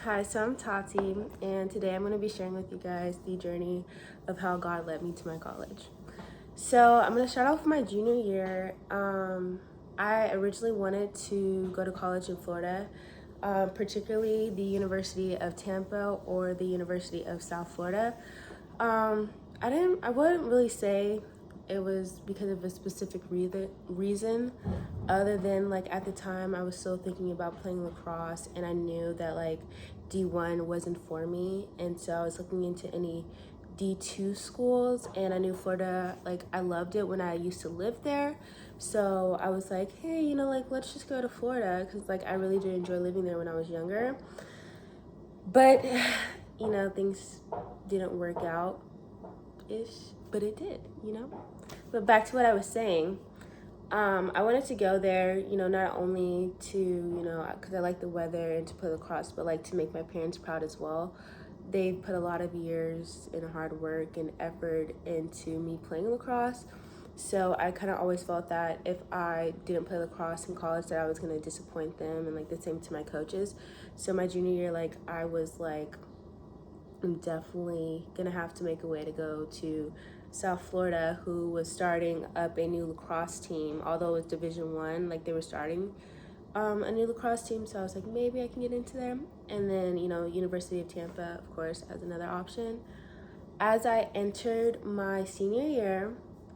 Hi, so I'm Tati, and today I'm going to be sharing with you guys the journey of how God led me to my college. So I'm going to start off with my junior year. I originally wanted to go to college in Florida, particularly the University of Tampa or the University of South Florida. Um, I wouldn't really say it was because of a specific reason other than like at the time I was still thinking about playing lacrosse and I knew that like D1 wasn't for me, and so I was looking into any D2 schools, and I knew Florida, like I loved it when I used to live there. So I was like, hey, like let's just go to Florida because like I really did enjoy living there when I was younger. But things didn't work out ish, but it did. But back to what I was saying. I wanted to go there, not only to, because I like the weather and to play lacrosse, but like to make my parents proud as well. They put a lot of years and hard work and effort into me playing lacrosse. So I kind of always felt that if I didn't play lacrosse in college, that I was going to disappoint them, and like the same to my coaches. So my junior year, like I was like, I'm definitely gonna have to make a way to go to South Florida, who was starting up a new lacrosse team. Although it was Division 1, like they were starting a new lacrosse team. So I was like, maybe I can get into there. And then University of Tampa, of course, as another option. As I entered my senior year,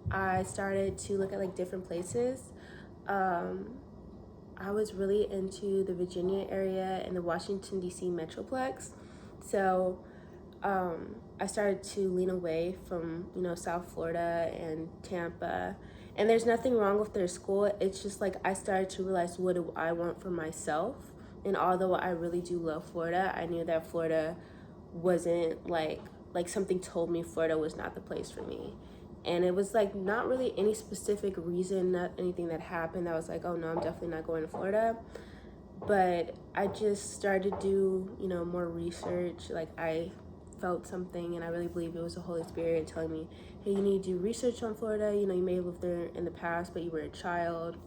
I started to look at like different places. Um, I was really into the Virginia area and the Washington D.C. Metroplex. So I started to lean away from South Florida and Tampa, and there's nothing wrong with their school. It's just like I started to realize, what do I want for myself? And although I really do love Florida, I knew that Florida wasn't like something told me Florida was not the place for me. And it was like not really any specific reason, not anything that happened that was like, oh no, I'm definitely not going to Florida. But I just started to do more research. Like I felt something, and I really believe it was the Holy Spirit telling me, hey, you need to do research on Florida. You may have lived there in the past, but you were a child.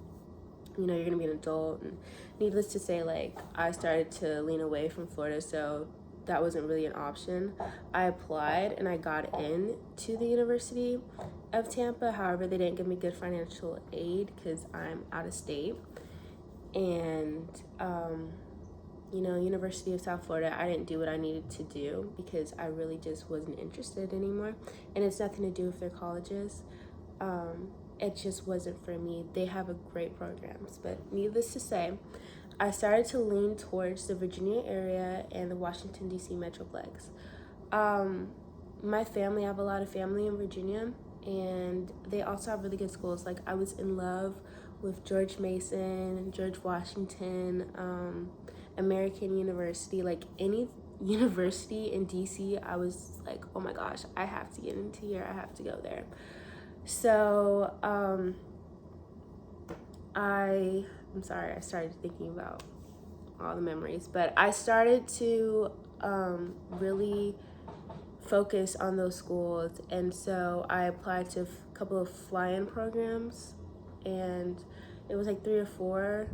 You're gonna be an adult. And needless to say, like I started to lean away from Florida, so that wasn't really an option. I applied and I got in to the University of Tampa. However, they didn't give me good financial aid because I'm out of state. And University of South Florida, I didn't do what I needed to do because I really just wasn't interested anymore. And it's nothing to do with their colleges. It just wasn't for me. They have a great programs, but needless to say, I started to lean towards the Virginia area and the Washington D.C. Metroplex. My family, I have a lot of family in Virginia, and they also have really good schools. Like I was in love with George Mason, George Washington, American University, like any university in DC. I was like, oh my gosh, I have to get into here. I have to go there. So I'm sorry, I started thinking about all the memories, but I started to really focus on those schools, and so I applied to a couple of fly-in programs, and it was like 3 or 4,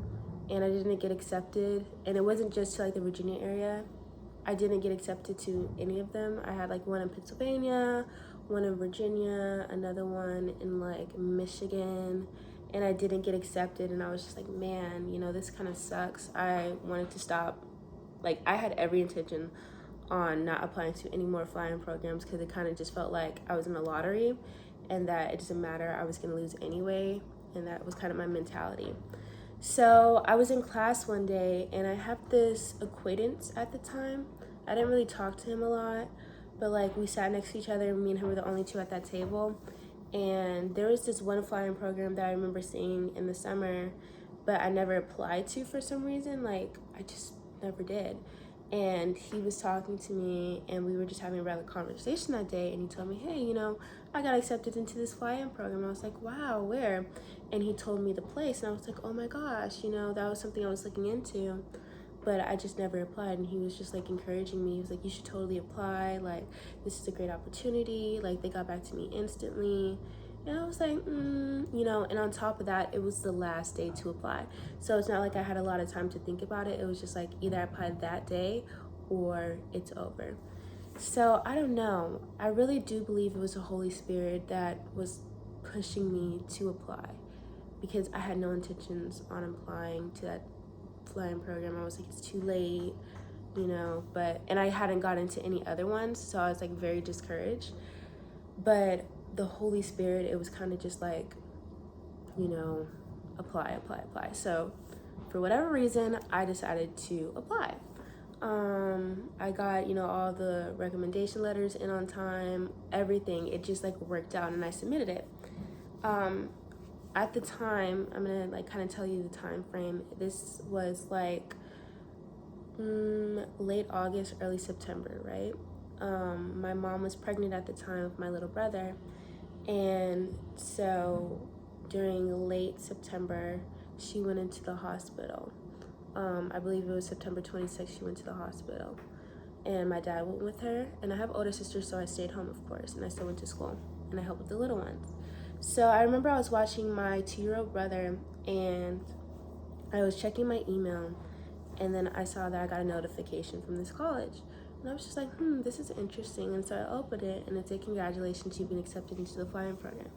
and I didn't get accepted. And it wasn't just to like the Virginia area. I didn't get accepted to any of them. I had like one in Pennsylvania, one in Virginia, another one in like Michigan, and I didn't get accepted. And I was just like, man, this kind of sucks. I wanted to stop. Like I had every intention on not applying to any more flying programs because it kind of just felt like I was in a lottery and that it doesn't matter, I was going to lose anyway. And that was kind of my mentality. So I was in class one day and I have this acquaintance at the time. I didn't really talk to him a lot, but like we sat next to each other, and me and him were the only two at that table. And there was this one flying program that I remember seeing in the summer, but I never applied to for some reason. Like I just never did. And he was talking to me, and we were just having a regular conversation that day, and he told me, hey, I got accepted into this fly-in program. I was like, wow, where? And he told me the place, and I was like, oh my gosh, that was something I was looking into, but I just never applied. And he was just like encouraging me. He was like, you should totally apply, like this is a great opportunity. Like they got back to me instantly. And I was like, and on top of that, it was the last day to apply. So it's not like I had a lot of time to think about it. It was just like either I applied that day or it's over. So I don't know. I really do believe it was the Holy Spirit that was pushing me to apply, because I had no intentions on applying to that flying program. I was like, it's too late, and I hadn't got into any other ones, so I was like very discouraged. But the Holy Spirit, it was kind of just like, apply. So for whatever reason, I decided to apply. I got, all the recommendation letters in on time, everything. It just like worked out, and I submitted it. At the time, I'm gonna like kind of tell you the time frame. This was like late August, early September, right? My mom was pregnant at the time with my little brother, and so during late September, she went into the hospital. I believe it was September 26th, she went to the hospital. And my dad went with her. And I have older sisters, so I stayed home, of course. And I still went to school. And I helped with the little ones. So I remember I was watching my 2-year-old brother, and I was checking my email. And then I saw that I got a notification from this college. And I was just like, this is interesting. And so I opened it, and it said, congratulations, you've been accepted into the flying program.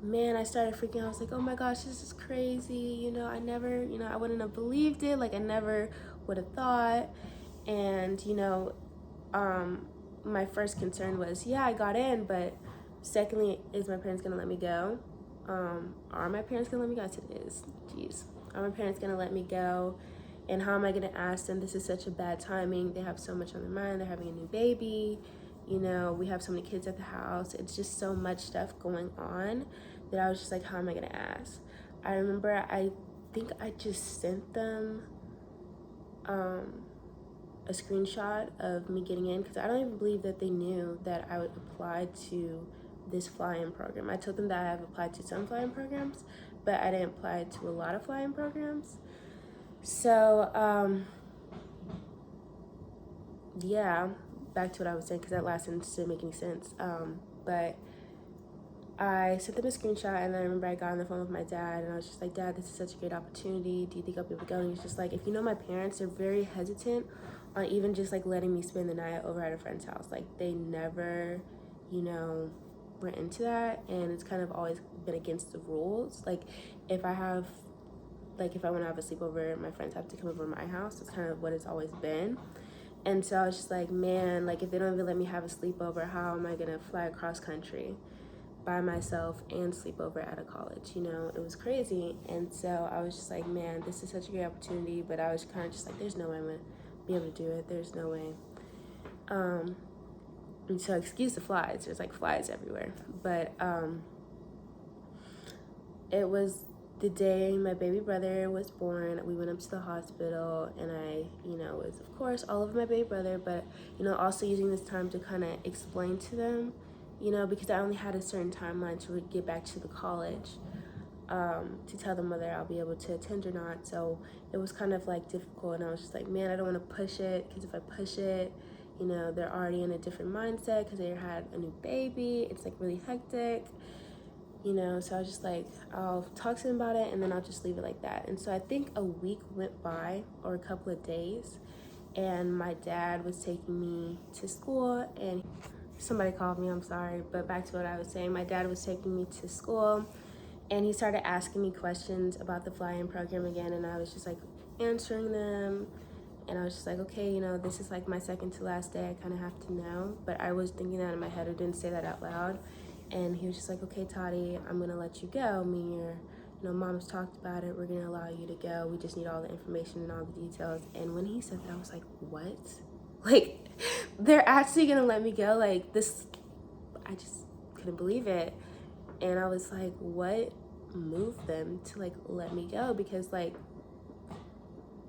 Man, I started freaking out. I was like, oh my gosh, this is crazy. I never, I wouldn't have believed it. Like, I never would have thought. And, my first concern was, yeah, I got in, but secondly, is my parents going to let me go? Are my parents going to let me go? I said, it is. Jeez. Are my parents going to let me go? And how am I going to ask them? This is such a bad timing. They have so much on their mind. They're having a new baby. We have so many kids at the house. It's just so much stuff going on that I was just like, how am I going to ask? I remember I think I just sent them a screenshot of me getting in, because I don't even believe that they knew that I would apply to this fly-in program. I told them that I have applied to some fly-in programs, but I didn't apply to a lot of fly-in programs. So, yeah, back to what I was saying, because that last sentence didn't make any sense. But I sent them a screenshot, and then I remember I got on the phone with my dad, and I was just like, Dad, this is such a great opportunity. Do you think I'll be able to go? And he's just like, if you know my parents, they're very hesitant on even just like letting me spend the night over at a friend's house. Like, they never, were into that, and it's kind of always been against the rules. Like, if I want to have a sleepover, my friends have to come over to my house. That's kind of what it's always been. And so I was just like, man, like, if they don't even let me have a sleepover, how am I gonna fly across country by myself and sleep over at a college? It was crazy. And so I was just like, man, this is such a great opportunity. But I was kind of just like, there's no way I'm gonna be able to do it. There's no way. And so excuse the flies. There's like flies everywhere. But it was the day my baby brother was born. We went up to the hospital, and I, was of course all over my baby brother, but, also using this time to kind of explain to them, because I only had a certain timeline to get back to the college, to tell them whether I'll be able to attend or not. So it was kind of like difficult, and I was just like, man, I don't want to push it, because if I push it, they're already in a different mindset because they had a new baby. It's like really hectic. So I was just like, I'll talk to them about it, and then I'll just leave it like that. And so I think a week went by, or a couple of days, and my dad was taking me to school, and somebody called me, I'm sorry, but back to what I was saying. My dad was taking me to school, and he started asking me questions about the fly-in program again, and I was just like answering them, and I was just like, okay, this is like my second to last day. I kind of have to know, but I was thinking that in my head. I didn't say that out loud. And he was just like, okay, Tati, I'm going to let you go. Me and your, mom's talked about it. We're going to allow you to go. We just need all the information and all the details. And when he said that, I was like, what? Like, they're actually going to let me go? Like, this, I just couldn't believe it. And I was like, what moved them to, like, let me go? Because, like,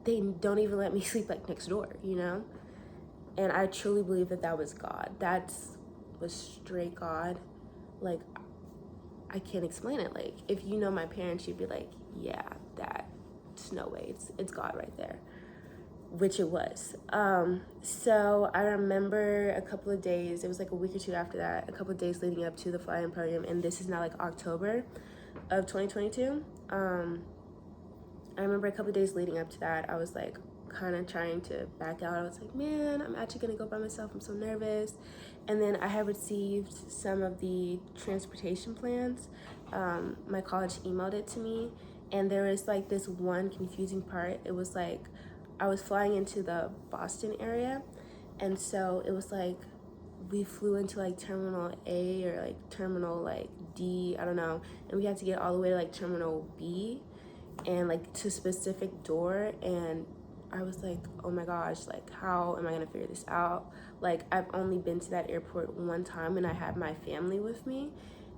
they don't even let me sleep, like, next door, And I truly believe that that was God. That was straight God. Like, I can't explain it. Like, if you know my parents, you'd be like, yeah, that's no way. It's God right there, which it was. So I remember a couple of days, it was like a week or two after that, a couple of days leading up to the fly-in program, and this is now like October of 2022. I remember a couple of days leading up to that, I was like kind of trying to back out. I was like, man, I'm actually gonna go by myself. I'm so nervous. And then I had received some of the transportation plans. My college emailed it to me, and there was like this one confusing part. It was like I was flying into the Boston area, and so it was like we flew into like terminal A or like terminal like D, I don't know, and we had to get all the way to like terminal B and like to a specific door. And I was like, oh my gosh, like how am I gonna figure this out? Like I've only been to that airport one time and I had my family with me,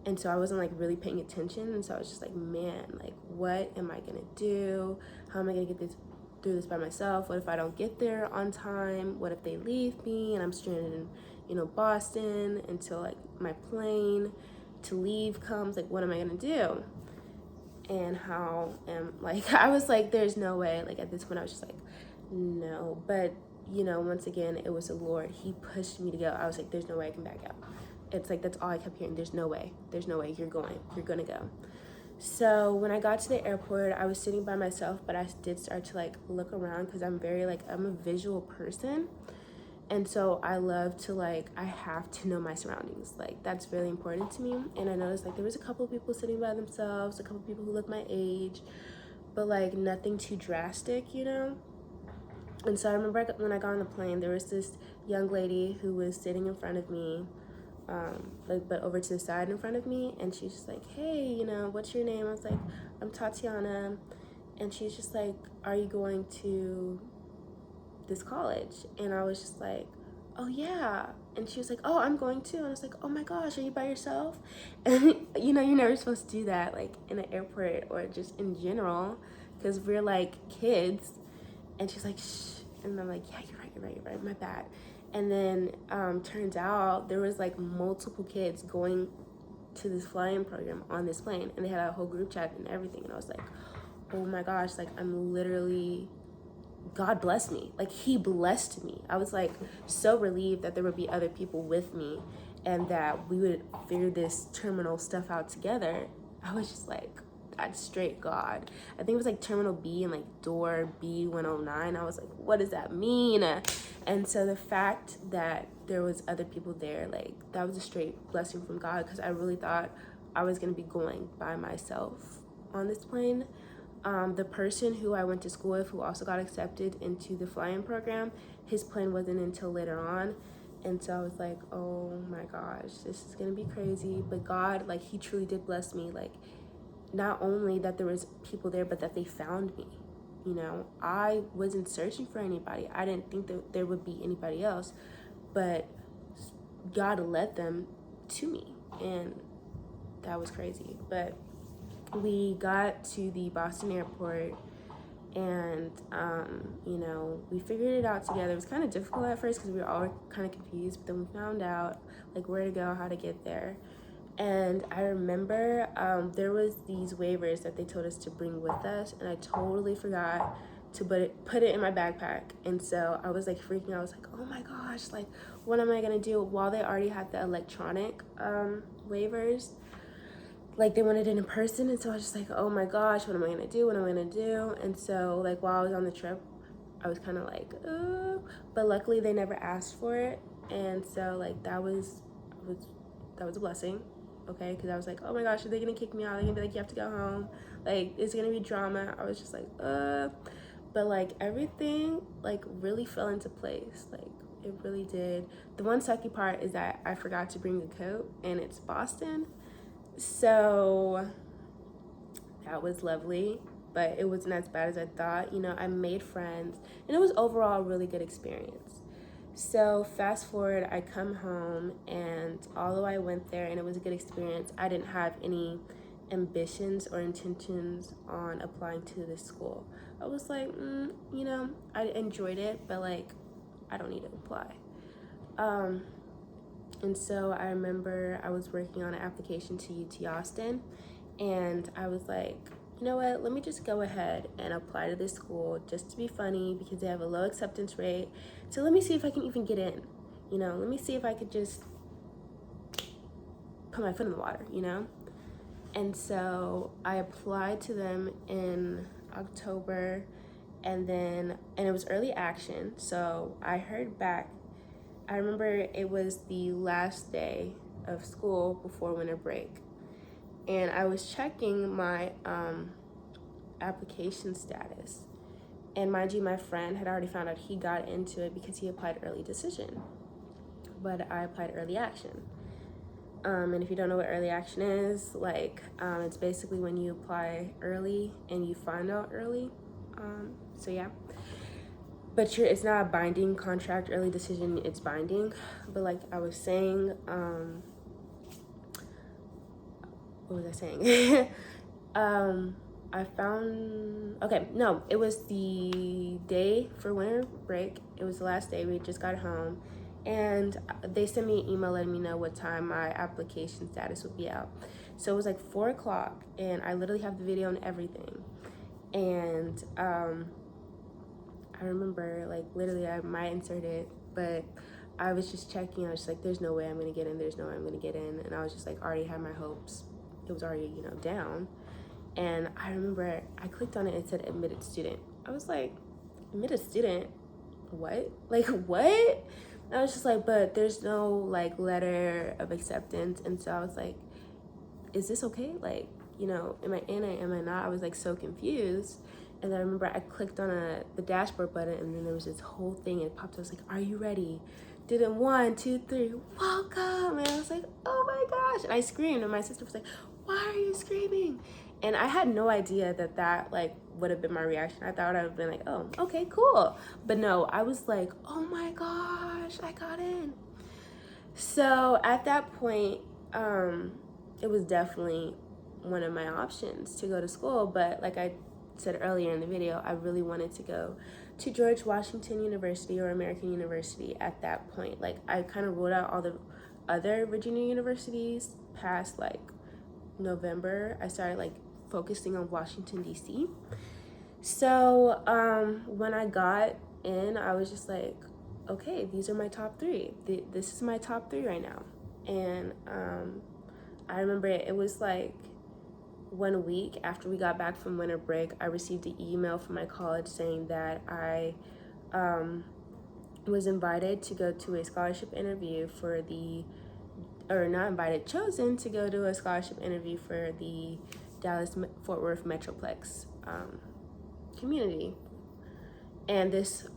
and so I wasn't like really paying attention. And so I was just like, man, like what am I gonna do? How am I gonna get this through this by myself? What if I don't get there on time? What if they leave me and I'm stranded in, you know, Boston until like my plane to leave comes? Like what am I gonna do? And how am like I was like, there's no way. Like at this point I was just like, no. But you know, once again, it was the Lord. He pushed me to go. I was like, there's no way I can back out. It's like that's all I kept hearing. There's no way you're gonna go. So when I got to the airport, I was sitting by myself, but I did start to like look around because I'm a visual person. And so I love to like, I have to know my surroundings. Like that's really important to me. And I noticed like there was a couple of people sitting by themselves, a couple of people who looked my age, but like nothing too drastic, you know? And so I remember when I got on the plane, there was this young lady who was sitting in front of me, but over to the side in front of me. And she's just like, hey, you know, what's your name? I was like, I'm Tatiana. And she's just like, are you going to this college? And I was just like, oh yeah. And she was like, oh, I'm going too. And I was like, oh my gosh, are you by yourself? And you know, you're never supposed to do that like in an airport or just in general because we're like kids. And she's like, shh. And I'm like, yeah, you're right, my bad. And then turns out there was like multiple kids going to this flying program on this plane, and they had a whole group chat and everything. And I was like, oh my gosh, like I'm literally, God blessed me. Like he blessed me. I was like so relieved that there would be other people with me and that we would figure this terminal stuff out together. I was just like, that's straight God. I think it was like terminal B and like door B109. I was like, what does that mean? And so the fact that there was other people there, like that was a straight blessing from God, because I really thought I was gonna be going by myself on this plane. The person who I went to school with, who also got accepted into the flying program, his plane wasn't until later on. And so I was like, oh my gosh, this is gonna be crazy. But God, like he truly did bless me. Like not only that there was people there, but that they found me. You know, I wasn't searching for anybody. I didn't think that there would be anybody else, but God led them to me, and that was crazy. But we got to the Boston airport, and you know, we figured it out together. It was kind of difficult at first because we were all kind of confused, but then we found out like where to go, how to get there. And I remember there was these waivers that they told us to bring with us, and I totally forgot to put it in my backpack. And so I was like freaking out. I was like, oh my gosh, like what am I gonna do? While they already had the electronic waivers, like they wanted it in person. And so I was just like, oh my gosh, what am I gonna do? And so like while I was on the trip, I was kind of like, oh, but luckily they never asked for it. And so like that was a blessing. Okay, because I was like, oh my gosh, are they gonna kick me out? They're gonna be like, you have to go home. Like, it's gonna be drama. I was just like, but like everything like really fell into place. Like it really did. The one sucky part is that I forgot to bring a coat, and it's Boston. So that was lovely, but it wasn't as bad as I thought. You know, I made friends, and it was overall a really good experience. So fast forward, I come home, and although I went there and it was a good experience, I didn't have any ambitions or intentions on applying to this school. I was like, you know, I enjoyed it, but like, I don't need to apply. And so I remember I was working on an application to UT Austin, and I was like, you know what, let me just go ahead and apply to this school just to be funny because they have a low acceptance rate. So let me see if I can even get in, you know, let me see if I could just put my foot in the water, you know? And so I applied to them in October, and it was early action, so I heard back. I remember it was the last day of school before winter break, and I was checking my application status, and mind you, my friend had already found out he got into it because he applied early decision, but I applied early action. And if you don't know what early action is, like, it's basically when you apply early and you find out early. So yeah, but it's not a binding contract. Early decision, it's binding. But like I was saying, what was I saying? It was the day for winter break. It was the last day. We just got home, and they sent me an email letting me know what time my application status would be out. So it was like 4 o'clock, and I literally have the video and everything. And I remember, like, literally I might insert it, but I was just checking. I was just like, there's no way I'm gonna get in, there's no way I'm gonna get in. And I was just like, already had my hopes. It was already, down. And I remember I clicked on it and it said admitted student. I was like, admitted student? What? Like, what? And I was just like, but there's no like letter of acceptance. And so I was like, is this okay? Like, am I in it? Am I not? I was like so confused. And then I remember I clicked on the dashboard button, and then there was this whole thing, and it popped up. I was like, are you ready? Did it 1, 2, 3, welcome. And I was like, oh my gosh. And I screamed, and my sister was like, why are you screaming? And I had no idea that like would have been my reaction. I thought I would have been like, oh, okay, cool. But no, I was like, oh my gosh, I got in. So at that point, it was definitely one of my options to go to school. But like I said earlier in the video, I really wanted to go to George Washington University or American University at that point. Like I kind of ruled out all the other Virginia universities past like November. I started like focusing on Washington, D.C. So when I got in, I was just like, okay, these are my top 3. This is my top 3 right now. And I remember it was like 1 week after we got back from winter break, I received an email from my college saying that I was invited to go to a scholarship interview for chosen to go to a scholarship interview for the Dallas-Fort Worth Metroplex community. And this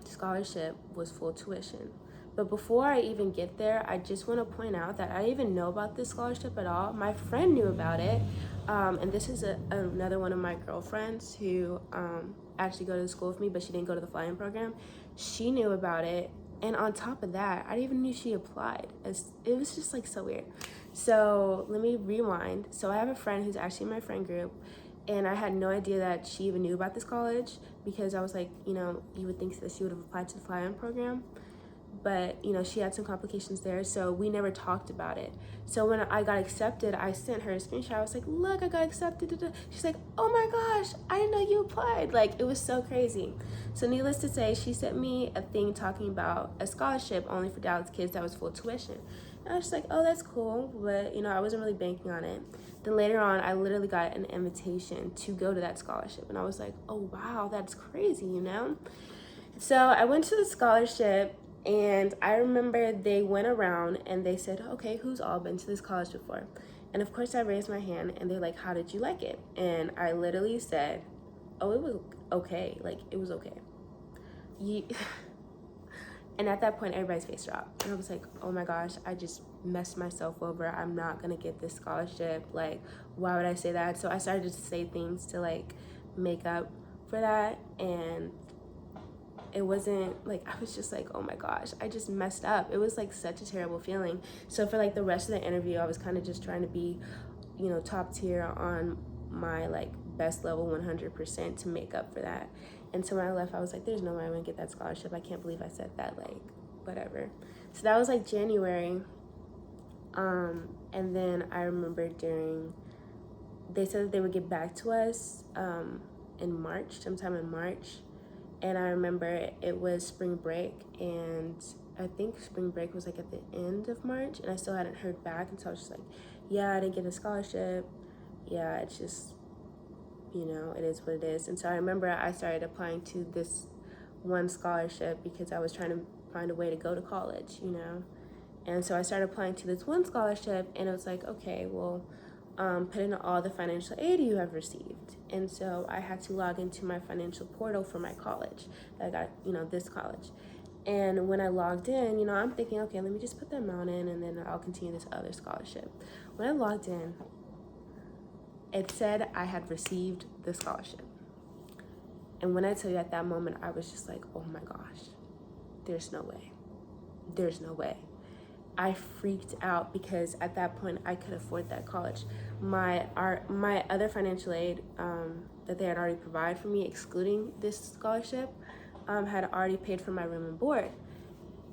scholarship was full tuition. But before I even get there, I just want to point out that I didn't even know about this scholarship at all. My friend knew about it. And this is another one of my girlfriends who actually go to school with me, but she didn't go to the fly-in program. She knew about it. And on top of that, I didn't even knew she applied. It was just like so weird. So let me rewind. So I have a friend who's actually in my friend group, and I had no idea that she even knew about this college, because I was like, you would think that she would have applied to the fly-in program. But, she had some complications there, so we never talked about it. So when I got accepted, I sent her a screenshot. I was like, look, I got accepted. She's like, oh my gosh, I didn't know you applied. Like, it was so crazy. So needless to say, she sent me a thing talking about a scholarship only for Dallas kids that was full tuition. And I was just like, oh, that's cool. But, I wasn't really banking on it. Then later on, I literally got an invitation to go to that scholarship. And I was like, oh, wow, that's crazy, So I went to the scholarship. And I remember they went around and they said, okay, who's all been to this college before? And of course I raised my hand, and they're like, how did you like it? And I literally said, oh, it was okay. Like, it was okay. And at that point, everybody's face dropped. And I was like, oh my gosh, I just messed myself over. I'm not gonna get this scholarship. Like, why would I say that? So I started to say things to like make up for that. And it wasn't like, I was just like, oh my gosh, I just messed up. It was like such a terrible feeling. So for like the rest of the interview, I was kind of just trying to be, top tier on my like best level 100% to make up for that. And so when I left, I was like, there's no way I'm gonna get that scholarship. I can't believe I said that, like, whatever. So that was like January. And then I remember they said that they would get back to us in March, sometime in March. And I remember it was spring break, and I think spring break was like at the end of March, and I still hadn't heard back. And so I was just like, yeah, I didn't get a scholarship. Yeah, it's just, it is what it is. And so I remember I started applying to this one scholarship because I was trying to find a way to go to college. And so I started applying to this one scholarship, and it was like, okay, well, put in all the financial aid you have received. And so I had to log into my financial portal for my college. I got, this college. And when I logged in, I'm thinking, okay, let me just put the amount in, and then I'll continue this other scholarship. When I logged in, it said I had received the scholarship. And when I tell you, at that moment, I was just like, oh my gosh, there's no way. There's no way. I freaked out because at that point I could afford that college. My other financial aid that they had already provided for me, excluding this scholarship, had already paid for my room and board.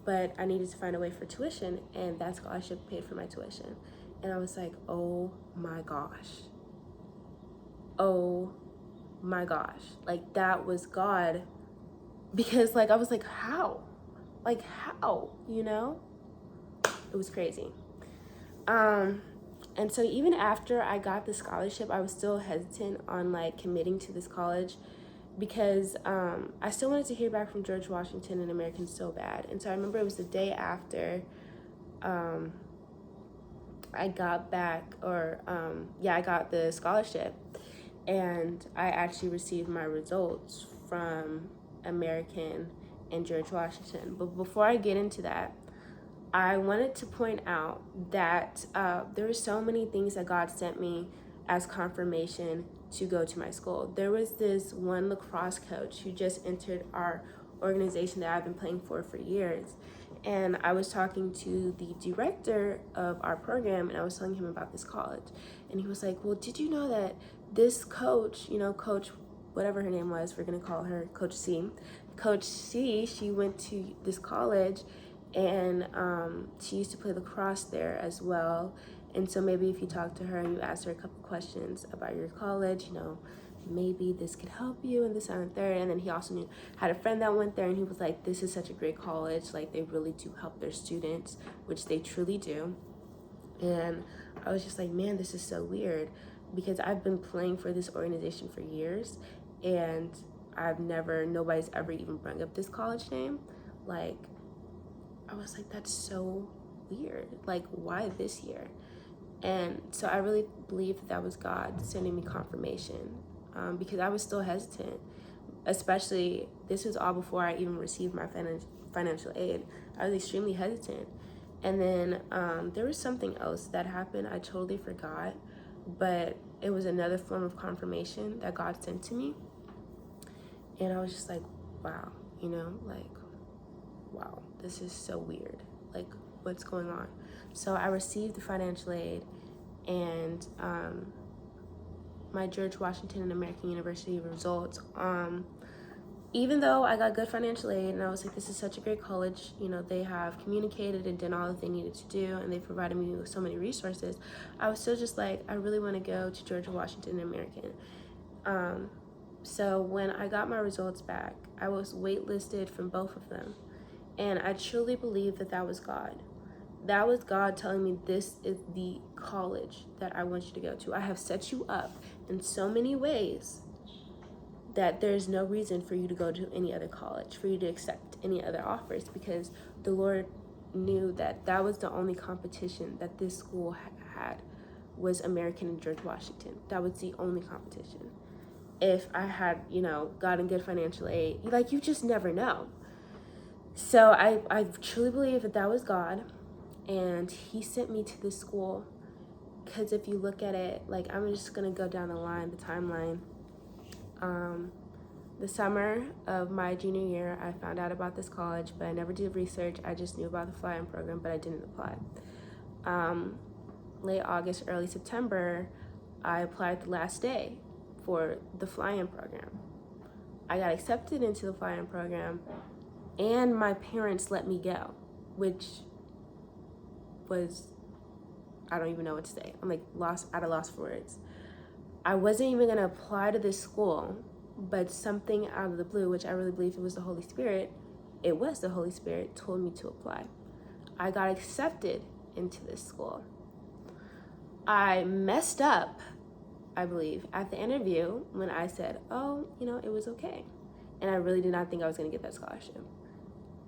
But I needed to find a way for tuition, and that scholarship paid for my tuition. And I was like, oh my gosh. Oh my gosh. Like, that was God. Because, I was like, how? How? It was crazy. And so even after I got the scholarship, I was still hesitant on committing to this college because I still wanted to hear back from George Washington and American so bad. And so I remember it was the day after I got back, I got the scholarship, and I actually received my results from American and George Washington. But before I get into that, I wanted to point out that there were so many things that God sent me as confirmation to go to my school. There was this one lacrosse coach who just entered our organization that I've been playing for years. And I was talking to the director of our program, and I was telling him about this college. And he was like, well, did you know that this coach, Coach, whatever her name was, we're going to call her Coach C. Coach C, she went to this college, and she used to play lacrosse there as well. And so maybe if you talk to her and you ask her a couple questions about your college, maybe this could help you and this and third. And then he also had a friend that went there, and he was like, this is such a great college. They really do help their students, which they truly do. And I was just like, man, this is so weird, because I've been playing for this organization for years, and nobody's ever even brought up this college name. I was like, that's so weird. Why this year? And so I really believe that was God sending me confirmation, because I was still hesitant, especially this was all before I even received my financial aid. I was extremely hesitant. And then there was something else that happened. I totally forgot, but it was another form of confirmation that God sent to me. And I was just like, wow, wow, this is so weird. What's going on? So I received the financial aid, and my George Washington and American University results. Even though I got good financial aid, and I was like, this is such a great college, they have communicated and done all that they needed to do, and they provided me with so many resources, I was still just like, I really want to go to George Washington and American. So when I got my results back, I was waitlisted from both of them. And I truly believe that was God. That was God telling me, this is the college that I want you to go to. I have set you up in so many ways that there's no reason for you to go to any other college, for you to accept any other offers, because the Lord knew that was the only competition that this school had, was American and George Washington. That was the only competition. If I had, gotten good financial aid, you just never know. So I truly believe that was God, and he sent me to this school, because if you look at it, I'm just going to go down the timeline. The summer of my junior year, I found out about this college, but I never did research. I just knew about the fly-in program, but I didn't apply. Late August, early September, I applied the last day for the fly-in program. I got accepted into the fly-in program, and my parents let me go, which was, I don't even know what to say. I'm at a loss for words. I wasn't even gonna apply to this school, but something out of the blue, which I really believe it was the Holy Spirit, told me to apply. I got accepted into this school. I messed up I believe, at the interview when I said, oh, you know, it was okay. And I really did not think I was going to get that scholarship.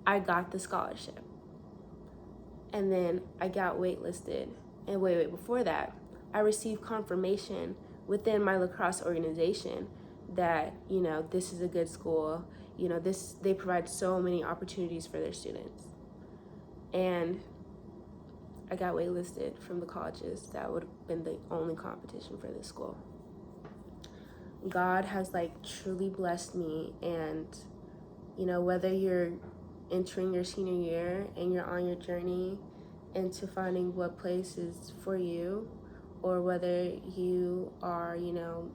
I got the scholarship. And then I got waitlisted. And wait, before that, I received confirmation within my lacrosse organization that, you know, this is a good school. You know, they provide so many opportunities for their students. And I got waitlisted from the colleges that would have been the only competition for this school. God has like truly blessed me, and you know, whether you're entering your senior year and you're on your journey into finding what place is for you, or whether you are, you know,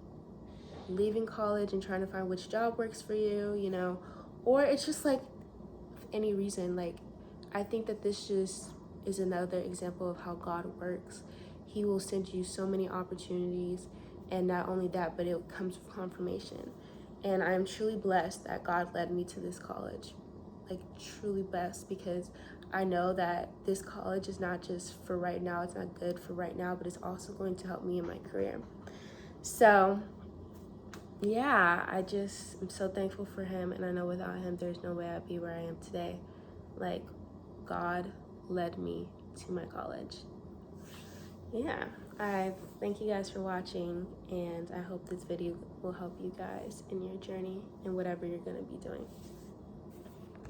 leaving college and trying to find which job works for you, you know, or it's just like any reason, like I think that this just is another example of how God works. He will send you so many opportunities, and not only that, but it comes with confirmation. And I am truly blessed that God led me to this college, like truly blessed, because I know that this college is not just for right now, it's not good for right now, but it's also going to help me in my career. So yeah, I'm so thankful for him, and I know without him there's no way I'd be where I am today. Like, God led me to my college. Yeah, I thank you guys for watching, and I hope this video will help you guys in your journey and whatever you're going to be doing.